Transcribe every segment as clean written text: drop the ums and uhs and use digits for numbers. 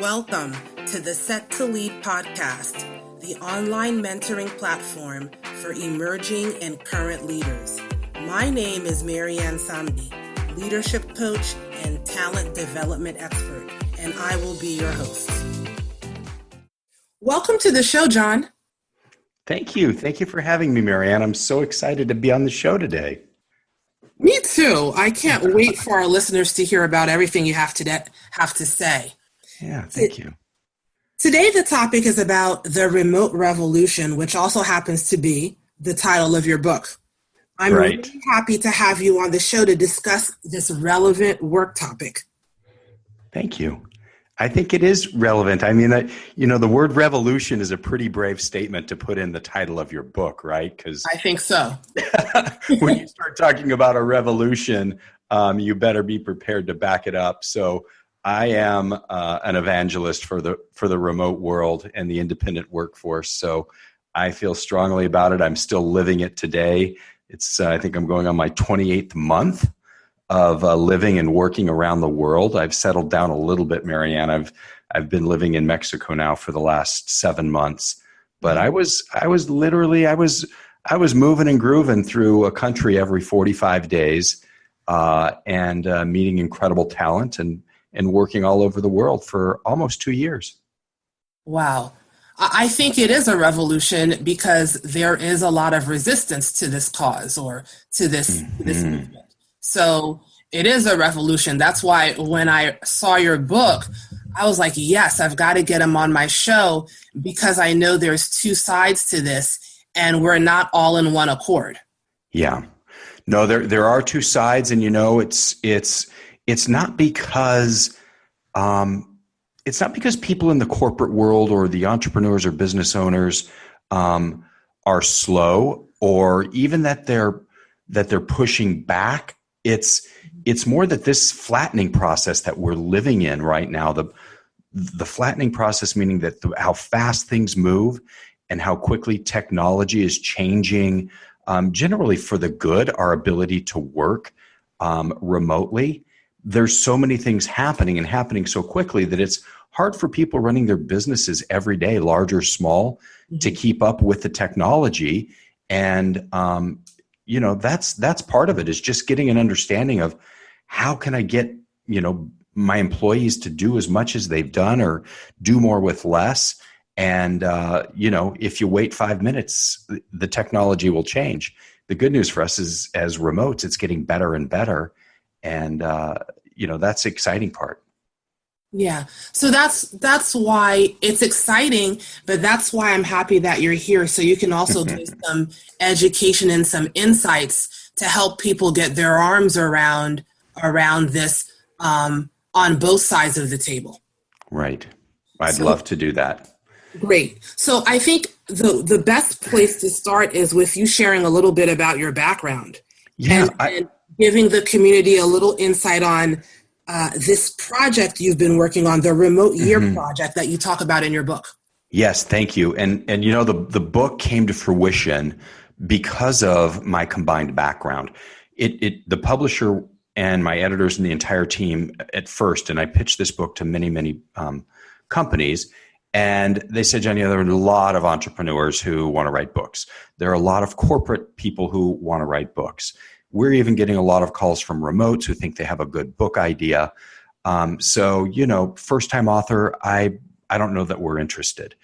Welcome to the Set to Lead podcast, the online mentoring platform for emerging and current leaders. My name is Marianne Samdi, leadership coach and talent development expert, and I will be your host. Welcome to the show, John. Thank you. Thank you for having me, Marianne. I'm so excited to be on the show today. Me too. I can't wait for our listeners to hear about everything you have to say. Yeah, thank you. Today, the topic is about the remote revolution, which also happens to be the title of your book. I'm really happy to have you on the show to discuss this relevant work topic. Thank you. I think it is relevant. I mean, the word revolution is a pretty brave statement to put in the title of your book, right? Because I think so. When you start talking about a revolution, you better be prepared to back it up. So I am an evangelist for the remote world and the independent workforce. So I feel strongly about it. I'm still living it today. I think I'm going on my 28th month of living and working around the world. I've settled down a little bit, Marianne. I've been living in Mexico now for the last 7 months. But I was moving and grooving through a country every 45 days and meeting incredible talent and working all over the world for almost 2 years. Wow. I think it is a revolution because there is a lot of resistance to this cause or to this movement. So it is a revolution. That's why when I saw your book, I was like, yes, I've got to get him on my show because I know there's two sides to this and we're not all in one accord. Yeah. No, there are two sides, and it's not because people in the corporate world or the entrepreneurs or business owners are slow, or even that they're pushing back. It's more that this flattening process that we're living in right now, the flattening process, meaning that how fast things move and how quickly technology is changing, generally for the good, our ability to work remotely. There's so many things happening so quickly that it's hard for people running their businesses every day, large or small, to keep up with the technology. And, that's part of it, is just getting an understanding of how can I get, my employees to do as much as they've done or do more with less. And, if you wait 5 minutes, the technology will change. The good news for us is, as remotes, it's getting better and better. And, that's the exciting part. Yeah. So that's why it's exciting, but that's why I'm happy that you're here. So you can also do some education and some insights to help people get their arms around this on both sides of the table. Right. I'd love to do that. Great. So I think the best place to start is with you sharing a little bit about your background. Yeah. And giving the community a little insight on this project you've been working on, the Remote Year project that you talk about in your book. Yes, thank you. And the book came to fruition because of my combined background. The publisher and my editors and the entire team at first, and I pitched this book to many companies, and they said, Johnny, there are a lot of entrepreneurs who want to write books. There are a lot of corporate people who want to write books. We're even getting a lot of calls from remotes who think they have a good book idea. First-time author, I don't know that we're interested.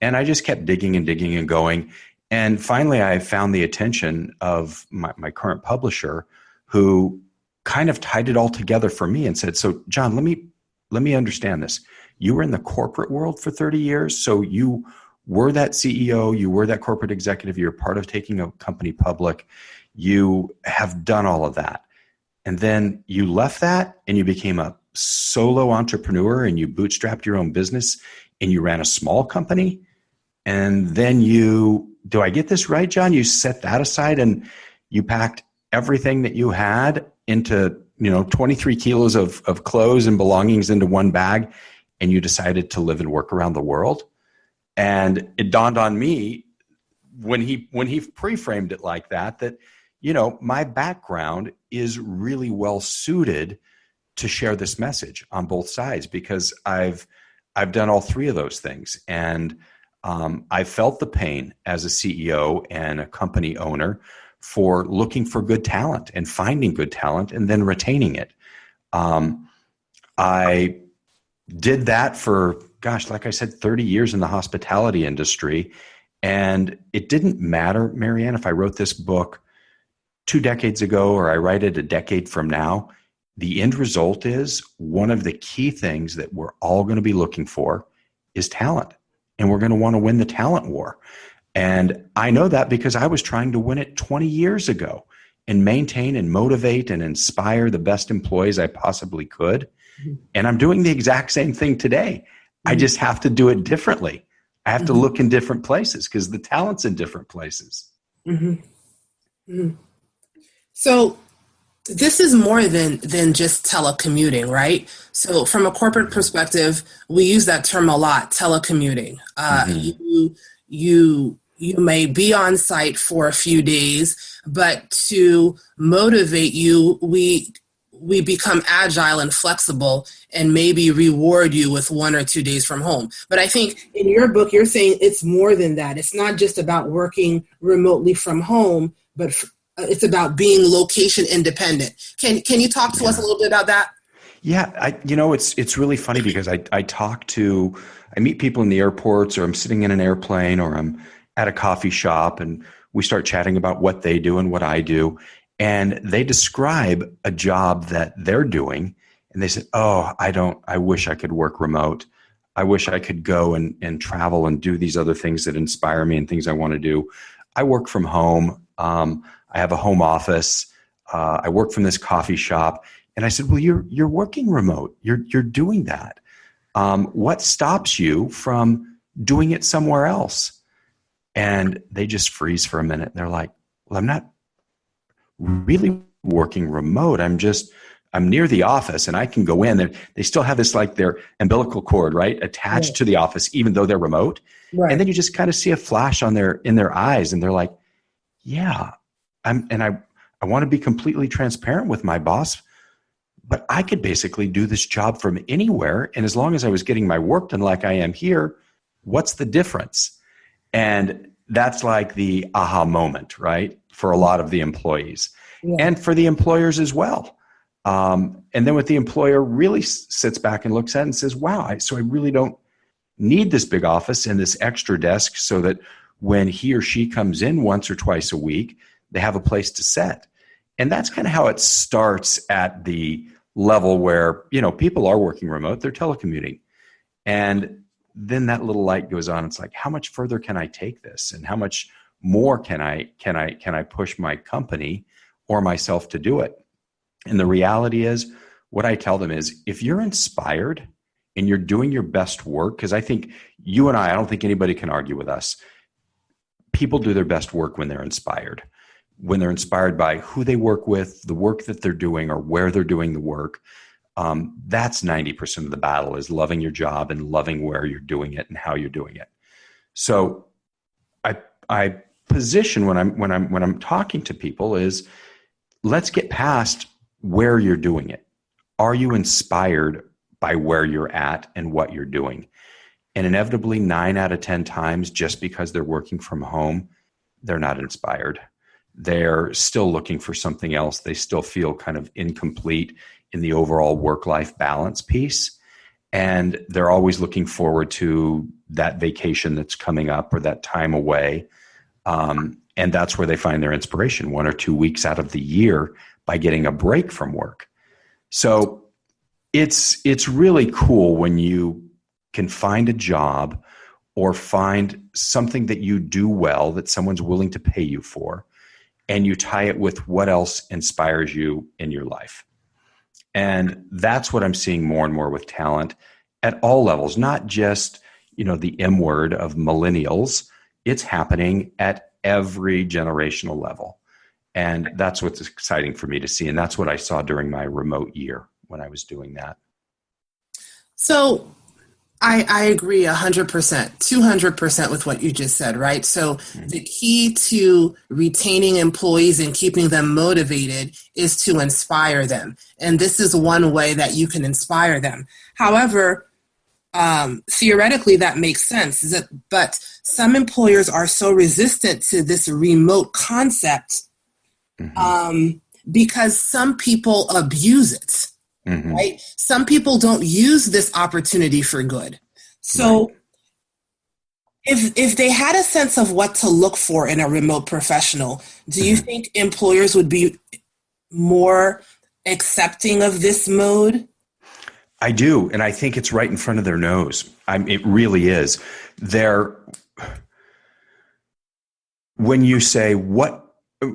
And I just kept digging and going. And finally, I found the attention of my current publisher, who kind of tied it all together for me and said, so, John, let me understand this. You were in the corporate world for 30 years, so you were that CEO, you were that corporate executive, you're part of taking a company public. You have done all of that. And then you left that and you became a solo entrepreneur and you bootstrapped your own business and you ran a small company. And then do I get this right, John? You set that aside and you packed everything that you had into, 23 kilos of clothes and belongings into one bag, and you decided to live and work around the world. And it dawned on me when he pre-framed it like that, my background is really well suited to share this message on both sides, because I've I've done all three of those things. And I felt the pain as a CEO and a company owner for looking for good talent and finding good talent and then retaining it. I did that for, gosh, like I said, 30 years in the hospitality industry. And it didn't matter, Marianne, if I wrote this book 2 decades ago or I write it a decade from now. The end result is one of the key things that we're all going to be looking for is talent. And we're going to want to win the talent war. And I know that because I was trying to win it 20 years ago and maintain and motivate and inspire the best employees I possibly could. And I'm doing the exact same thing today. I just have to do it differently. I have to look in different places because the talent's in different places. So this is more than just telecommuting, right? So from a perspective, we use that term a lot, telecommuting. You may be on site for a few days, but to motivate you, we become agile and flexible and maybe reward you with 1 or 2 days from home. But I think in your book, you're saying it's more than that. It's not just about working remotely from home, but it's about being location independent. Can you talk to us a little bit about that? Yeah, it's really funny because I meet people in the airports, or I'm sitting in an airplane, or I'm at a coffee shop, and we start chatting about what they do and what I do. And they describe a job that they're doing, and they said, "Oh, I wish I could work remote. I wish I could go and travel and do these other things that inspire me and things I want to do. I work from home. I have a home office. I work from this coffee shop." And I said, "Well, you're working remote. You're doing that. What stops you from doing it somewhere else?" And they just freeze for a minute. They're like, "Well, I'm not really working remote. I'm near the office and I can go in." They still have this, like, their umbilical cord, right, attached to the office, even though they're remote. Right. And then you just kind of see a flash in their eyes, and they're like, "Yeah, I want to be completely transparent with my boss, but I could basically do this job from anywhere. And as long as I was getting my work done like I am here, what's the difference?" And that's like the aha moment, right, for a lot of the employees and for the employers as well. And then what the employer really sits back and looks at and says, "Wow, so I really don't need this big office and this extra desk so that when he or she comes in once or twice a week, they have a place to sit." And that's kind of how it starts at the level where, people are working remote, they're telecommuting. And then that little light goes on. It's like, how much further can I take this? And how much more can I push my company or myself to do it? And the reality is, what I tell them is, if you're inspired and you're doing your best work, because I think you and I don't think anybody can argue with us. People do their best work when they're inspired by who they work with, the work that they're doing, or where they're doing the work. That's 90% of the battle, is loving your job and loving where you're doing it and how you're doing it. So I position when I'm talking to people is, let's get past where you're doing it. Are you inspired by where you're at and what you're doing? And inevitably, 9 out of 10 times, just because they're working from home, they're not inspired. They're still looking for something else. They still feel kind of incomplete in the overall work-life balance piece. And they're always looking forward to that vacation that's coming up or that time away. And that's where they find their inspiration, 1 or 2 weeks out of the year, by getting a break from work. So it's really cool when you can find a job or find something that you do well that someone's willing to pay you for, and you tie it with what else inspires you in your life. And that's what I'm seeing more and more with talent at all levels, not just, the M word of millennials. It's happening at every generational level. And that's what's exciting for me to see. And that's what I saw during my remote year when I was doing that. So I agree 100%, 200% with what you just said, right? So the key to retaining employees and keeping them motivated is to inspire them. And this is one way that you can inspire them. However, theoretically that makes sense. But some employers are so resistant to this remote concept because some people abuse it, right? Some people don't use this opportunity for good. So if they had a sense of what to look for in a remote professional, do you think employers would be more accepting of this mode? I do, and I think it's right in front of their nose. It really is. When you say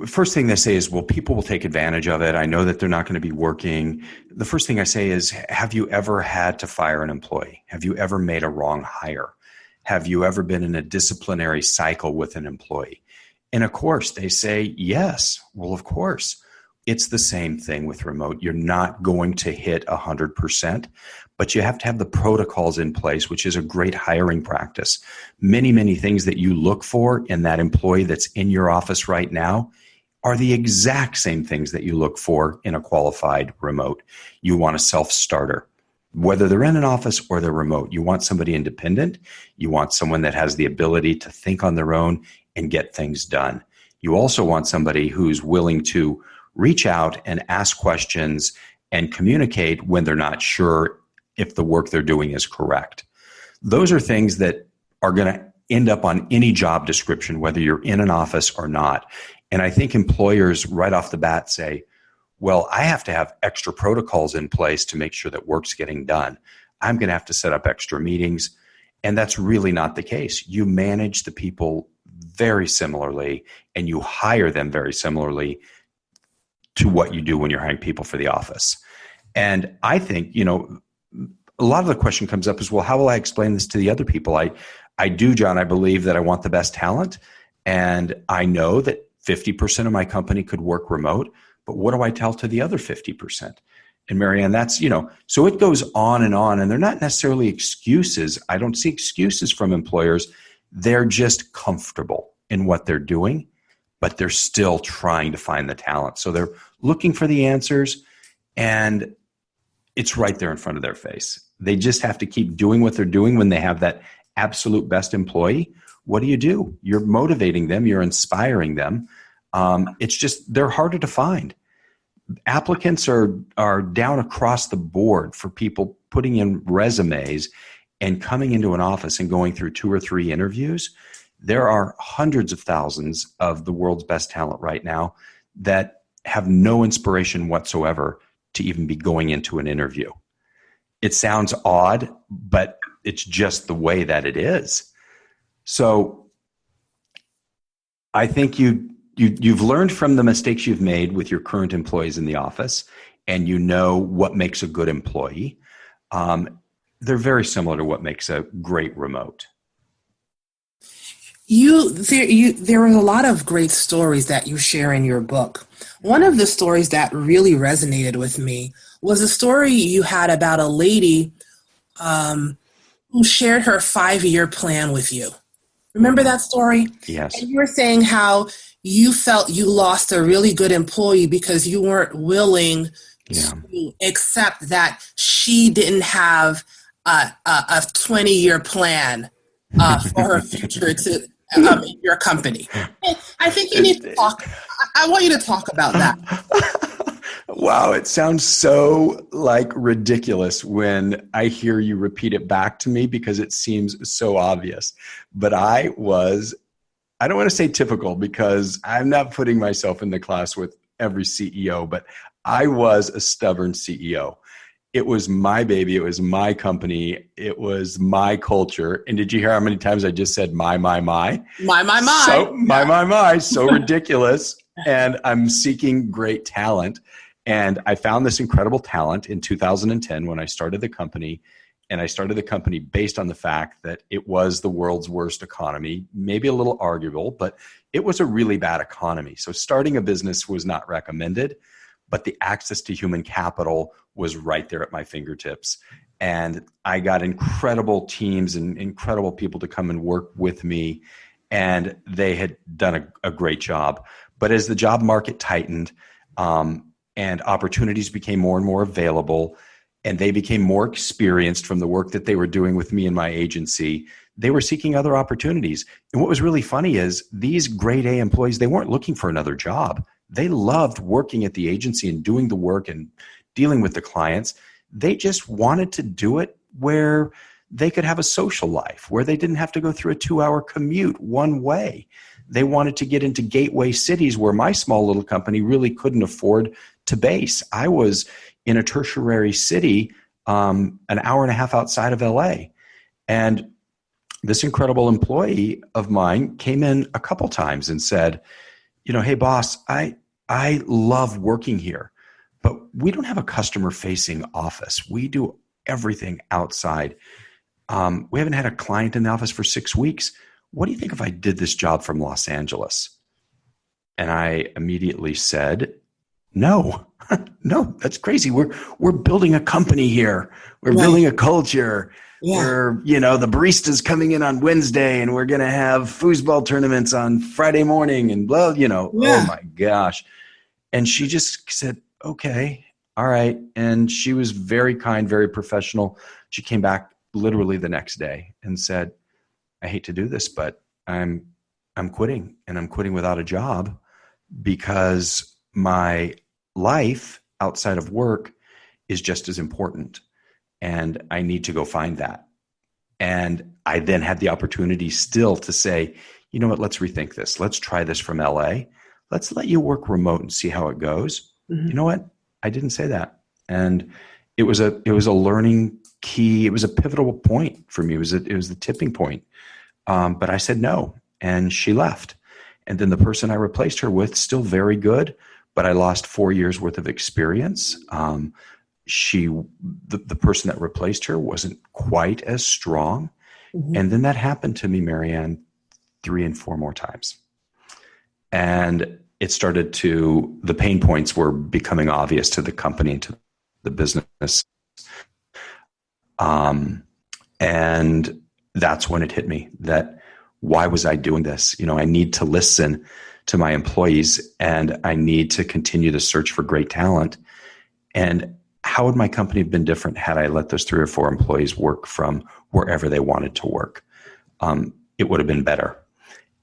first thing they say is, well, people will take advantage of it. I know that they're not going to be working. The first thing I say is, have you ever had to fire an employee? Have you ever made a wrong hire? Have you ever been in a disciplinary cycle with an employee? And of course, they say, yes. Well, of course. It's the same thing with remote. You're not going to hit 100%, but you have to have the protocols in place, which is a great hiring practice. Many, many things that you look for in that employee that's in your office right now are the exact same things that you look for in a qualified remote. You want a self-starter, whether they're in an office or they're remote. You want somebody independent. You want someone that has the ability to think on their own and get things done. You also want somebody who's willing to reach out and ask questions and communicate when they're not sure if the work they're doing is correct. Those are things that are going to end up on any job description, whether you're in an office or not. And I think employers right off the bat say, well, I have to have extra protocols in place to make sure that work's getting done. I'm going to have to set up extra meetings. And that's really not the case. You manage the people very similarly and you hire them very similarly to what you do when you're hiring people for the office. And I think, a lot of the question comes up is, well, how will I explain this to the other people? I do, John, I believe that I want the best talent. And I know that 50% of my company could work remote, but what do I tell to the other 50%? And Marianne, that's, so it goes on, and they're not necessarily excuses. I don't see excuses from employers. They're just comfortable in what they're doing, but they're still trying to find the talent. So they're looking for the answers, and it's right there in front of their face. They just have to keep doing what they're doing when they have that absolute best employee. What do? You're motivating them. You're inspiring them. It's just they're harder to find. Applicants are down across the board for people putting in resumes and coming into an office and going through 2 or 3 interviews. There are hundreds of thousands of the world's best talent right now that have no inspiration whatsoever to even be going into an interview. It sounds odd, but it's just the way that it is. So I think you've learned from the mistakes you've made with your current employees in the office, and you know what makes a good employee. They're very similar to what makes a great remote. There were a lot of great stories that you share in your book. One of the stories that really resonated with me was a story you had about a lady who shared her 5-year plan with you. Remember that story? Yes. And you were saying how you felt you lost a really good employee because you weren't willing to accept that she didn't have a 20-year plan for her future to in your company. I think you need to talk. I want you to talk about that. Wow, it sounds so ridiculous when I hear you repeat it back to me because it seems so obvious. But I don't want to say typical because I'm not putting myself in the class with every CEO, but I was a stubborn CEO. It was my baby. It was my company. It was my culture. And did you hear how many times I just said my? My. So my. So ridiculous. And I'm seeking great talent. And I found this incredible talent in 2010 when I started the company. And I started the company based on the fact that it was the world's worst economy, maybe a little arguable, but it was a really bad economy. So starting a business was not recommended, but the access to human capital was right there at my fingertips. And I got incredible teams and incredible people to come and work with me. And they had done a great job. But as the job market tightened and opportunities became more and more available, and they became more experienced from the work that they were doing with me and my agency. They were seeking other opportunities. And what was really funny is these grade A employees, they weren't looking for another job. They loved working at the agency and doing the work and dealing with the clients. They just wanted to do it where they could have a social life, where they didn't have to go through a 2-hour commute one way. They wanted to get into gateway cities where my small little company really couldn't afford to base. I was in a tertiary city, an hour and a half outside of LA. And this incredible employee of mine came in a couple times and said, hey boss, I love working here, but we don't have a customer facing office. We do everything outside. We haven't had a client in the office for 6 weeks. What do you think if I did this job from Los Angeles? And I immediately said, no, no, that's crazy. We're building a company here. We're building a culture. Yeah. We're, the barista's coming in on Wednesday and we're going to have foosball tournaments on Friday morning and blah, Oh my gosh. And she just said, okay, all right. And she was very kind, very professional. She came back literally the next day and said, I hate to do this, but I'm quitting, and I'm quitting without a job because my life outside of work is just as important. And I need to go find that. And I then had the opportunity still to say, you know what, let's rethink this. Let's try this from LA. Let's let you work remote and see how it goes. Mm-hmm. You know what? I didn't say that. And it was a learning key. It was a pivotal point for me. It was the tipping point. But I said no, and she left. And then the person I replaced her with, still very good, but I lost 4 years worth of experience. The person that replaced her wasn't quite as strong. Mm-hmm. And then that happened to me, Marianne, 3 and 4 more times. And it started the pain points were becoming obvious to the company and to the business. And that's when it hit me that why was I doing this? I need to listen to my employees and I need to continue to search for great talent. And how would my company have been different had I let those 3 or 4 employees work from wherever they wanted to work? It would have been better.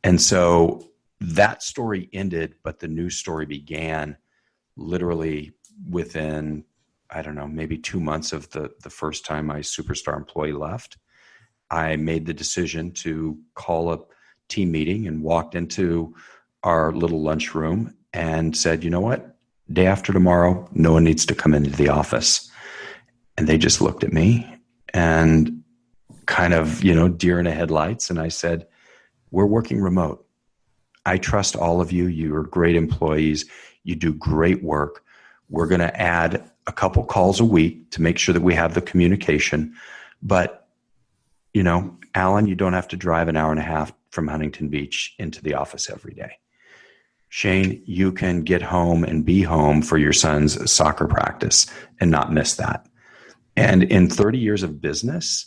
And so that story ended, but the new story began literally within, I don't know, maybe 2 months of the first time my superstar employee left. I made the decision to call a team meeting and walked into our little lunchroom and said, you know what? Day after tomorrow, no one needs to come into the office. And they just looked at me and kind of, deer in the headlights. And I said, we're working remote. I trust all of you. You're great employees. You do great work. We're going to add a couple calls a week to make sure that we have the communication. But, Alan, you don't have to drive an hour and a half from Huntington Beach into the office every day. Shane, you can get home and be home for your son's soccer practice and not miss that. And in 30 years of business,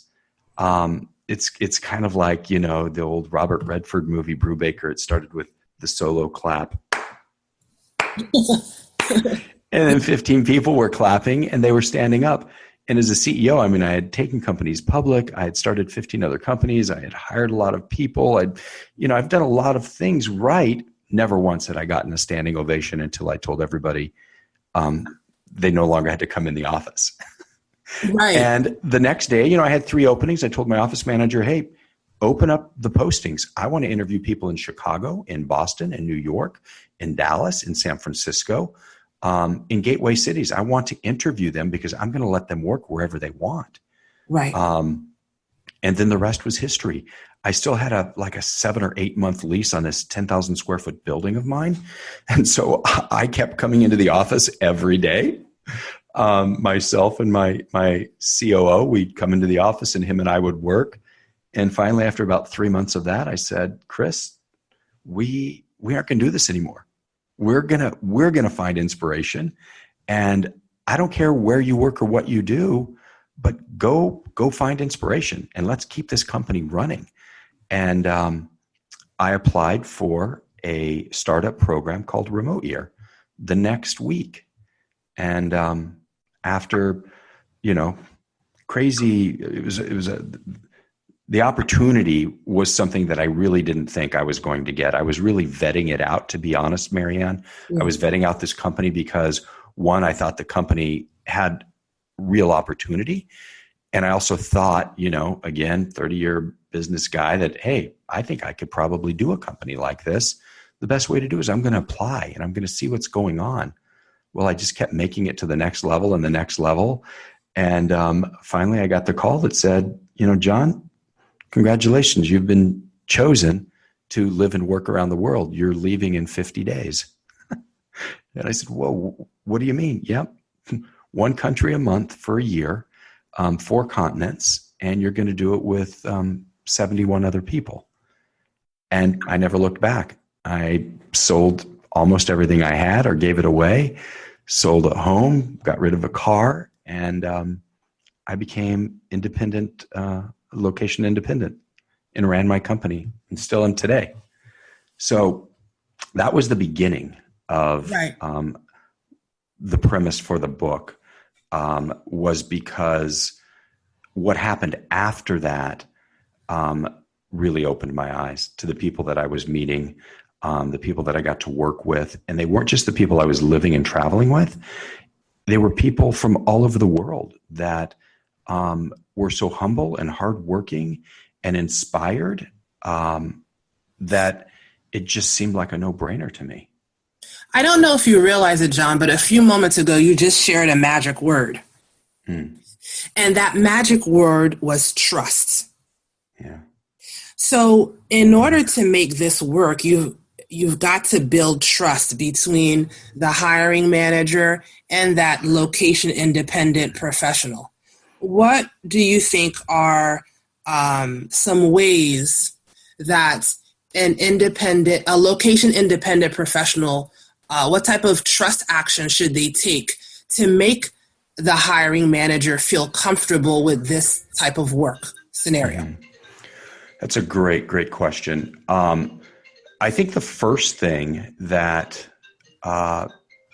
it's kind of like, the old Robert Redford movie, Brubaker. It started with the solo clap. And then 15 people were clapping and they were standing up. And as a CEO, I had taken companies public. I had started 15 other companies. I had hired a lot of people. I've done a lot of things right. Never once had I gotten a standing ovation until I told everybody they no longer had to come in the office. Right. And the next day, I had 3 openings. I told my office manager, hey, open up the postings. I want to interview people in Chicago, in Boston, in New York, in Dallas, in San Francisco, in gateway cities. I want to interview them because I'm going to let them work wherever they want. Right. And then the rest was history. I still had a 7 or 8 month lease on this 10,000 square foot building of mine. And so I kept coming into the office every day. Myself and my COO, we'd come into the office and him and I would work. And finally, after about 3 months of that, I said, Chris, we aren't going to do this anymore. We're gonna find inspiration, and I don't care where you work or what you do, but go find inspiration and let's keep this company running. And I applied for a startup program called Remote Year the next week. And after crazy. The opportunity was something that I really didn't think I was going to get. I was really vetting it out, to be honest, Marianne. Yeah. I was vetting out this company because, one, I thought the company had real opportunity. And I also thought, again, 30-year business guy, that, hey, I think I could probably do a company like this. The best way to do is I'm going to apply and I'm going to see what's going on. Well, I just kept making it to the next level and the next level. And finally, I got the call that said, John, congratulations, you've been chosen to live and work around the world. You're leaving in 50 days. And I said, whoa, what do you mean? Yep. One country a month for a year, 4 continents, and you're going to do it with 71 other people. And I never looked back. I sold almost everything I had or gave it away, sold a home, got rid of a car, and I became independent, location independent, and ran my company, and still am today. So that was the beginning of the premise for the book, was because what happened after that really opened my eyes to the people that I was meeting, the people that I got to work with. And they weren't just the people I was living and traveling with. They were people from all over the world that were so humble and hardworking and inspired that it just seemed like a no-brainer to me. I don't know if you realize it, John, but a few moments ago, you just shared a magic word. And that magic word was trust. Yeah. So in order to make this work, you've got to build trust between the hiring manager and that location independent professional. What do you think are some ways that a location independent professional, what type of trust action should they take to make the hiring manager feel comfortable with this type of work scenario? That's a great question. I think the first thing that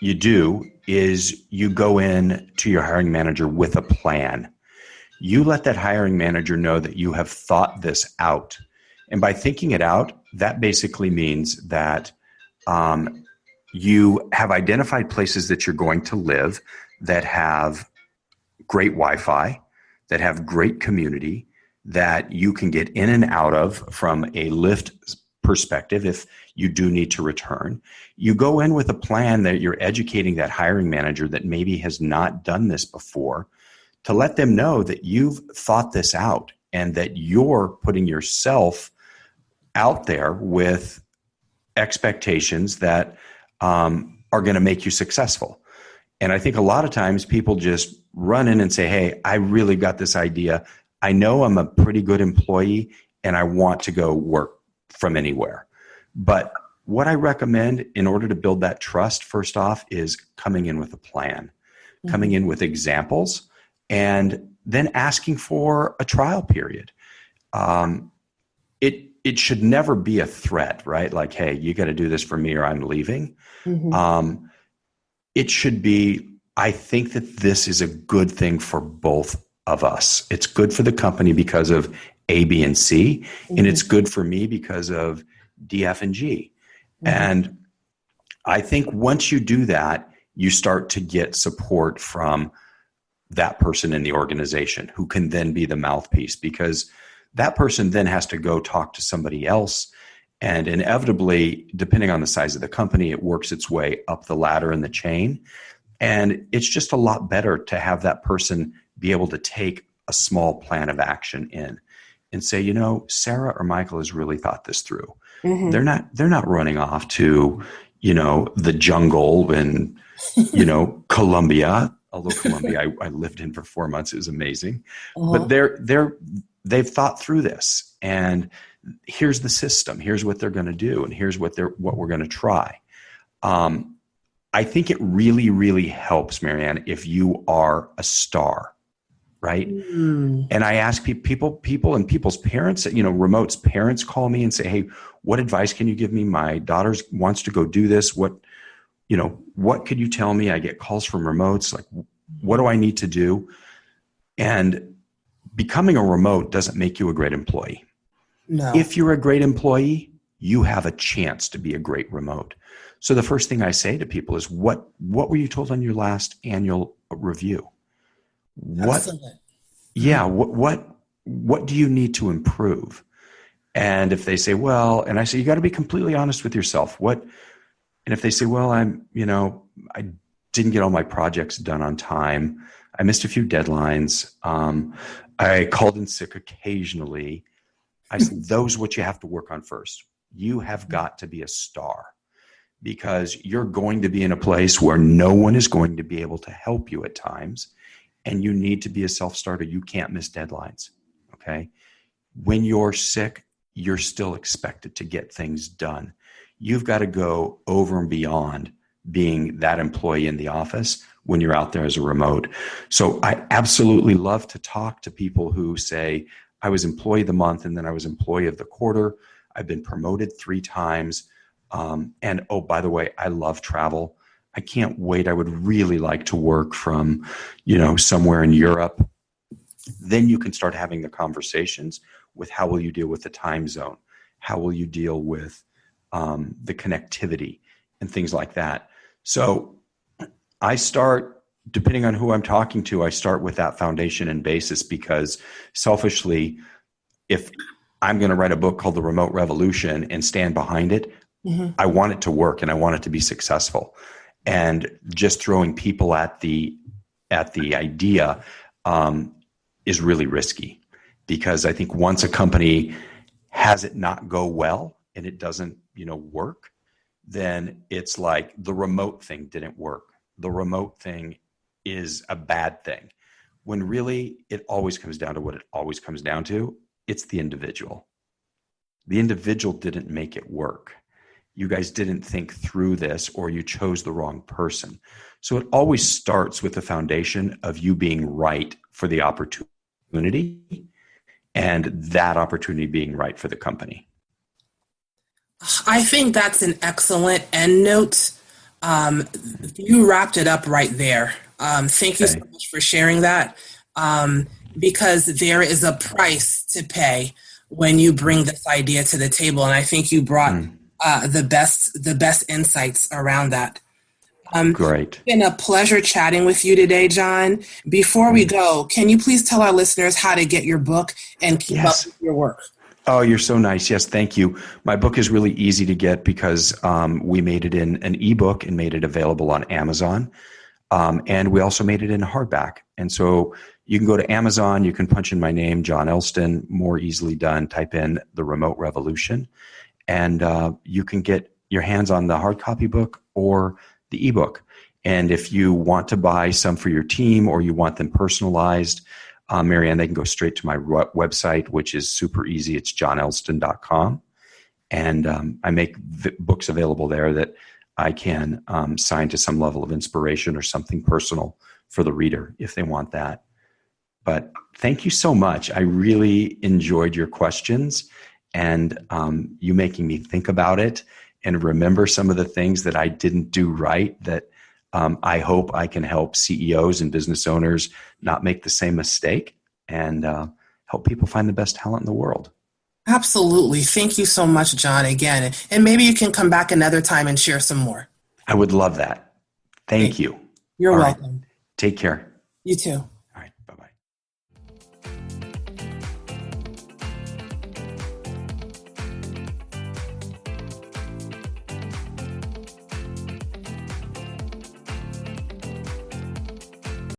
you do is you go in to your hiring manager with a plan. You let that hiring manager know that you have thought this out. And by thinking it out, that basically means that you have identified places that you're going to live that have great Wi-Fi, that have great community, that you can get in and out of from a Lyft perspective if you do need to return. You go in with a plan that you're educating that hiring manager that maybe has not done this before, to let them know that you've thought this out and that you're putting yourself out there with expectations that are going to make you successful. And I think a lot of times people just run in and say, hey, I really got this idea. I know I'm a pretty good employee and I want to go work from anywhere. But what I recommend in order to build that trust, first off, is coming in with a plan, coming in with examples, and then asking for a trial period. It should never be a threat, right? Like, hey, you got to do this for me or I'm leaving. It should be, I think that this is a good thing for both of us. It's good for the company because of A, B, and C, and it's good for me because of D, F, and G. And I think once you do that, you start to get support from that person in the organization who can then be the mouthpiece, because that person then has to go talk to somebody else. And inevitably, depending on the size of the company, it works its way up the ladder in the chain. And it's just a lot better to have that person be able to take a small plan of action in and say, Sarah or Michael has really thought this through. They're not running off to, the jungle in, Colombia. Although Colombia, I lived in for 4 months. It was amazing. But they've thought through this, and here's the system. Here's what they're going to do, and here's what we're going to try. I think it really, really helps, Marianne, if you are a star, right? And I ask people and people's parents, Remote's parents call me and say, hey, what advice can you give me? My daughter wants to go do this. What could you tell me? I get calls from Remotes, like, what do I need to do? And becoming a remote doesn't make you a great employee. No. If you're a great employee, you have a chance to be a great remote. So the first thing I say to people is, what were you told on your last annual review? Excellent. Yeah, what do you need to improve? And if they say, well, and I say, you got to be completely honest with yourself. And if they say, well, I didn't get all my projects done on time. I missed a few deadlines. I called in sick occasionally. I said, those are what you have to work on first. You have got to be a star, because you're going to be in a place where no one is going to be able to help you at times. And you need to be a self-starter. You can't miss deadlines. Okay. When you're sick, you're still expected to get things done. You've got to go over and beyond being that employee in the office when you're out there as a remote. So I absolutely love to talk to people who say, I was employee of the month and then I was employee of the quarter. I've been promoted 3 times. And oh, by the way, I love travel. I can't wait. I would really like to work from, somewhere in Europe. Then you can start having the conversations with how will you deal with the time zone? How will you deal with the connectivity and things like that? So I start, depending on who I'm talking to, I start with that foundation and basis, because selfishly, if I'm going to write a book called The Remote Revolution and stand behind it, I want it to work and I want it to be successful. And just throwing people at the idea is really risky, because I think once a company has it not go well and it doesn't, work, then it's like the remote thing didn't work. The remote thing is a bad thing, when really it always comes down to what it always comes down to. It's the individual. The individual didn't make it work. You guys didn't think through this, or you chose the wrong person. So it always starts with the foundation of you being right for the opportunity, and that opportunity being right for the company. I think that's an excellent end note. You wrapped it up right there. Thank you so much for sharing that, because there is a price to pay when you bring this idea to the table. And I think you brought the best insights around that. Great. It's been a pleasure chatting with you today, John. Before we go, can you please tell our listeners how to get your book and keep up with your work? Oh, you're so nice. Yes, thank you. My book is really easy to get because we made it in an ebook and made it available on Amazon. And we also made it in hardback. And so you can go to Amazon, you can punch in my name, John Elston, more easily done, type in The Remote Revolution, and you can get your hands on the hard copy book or the ebook. And if you want to buy some for your team or you want them personalized, Marianne, they can go straight to my website, which is super easy. It's johnelston.com. And I make books available there that I can sign to some level of inspiration or something personal for the reader if they want that. But thank you so much. I really enjoyed your questions and you making me think about it and remember some of the things that I didn't do right that I hope I can help CEOs and business owners not make the same mistake and help people find the best talent in the world. Absolutely. Thank you so much, John, again. And maybe you can come back another time and share some more. I would love that. Thank you. You're welcome. Take care. You too.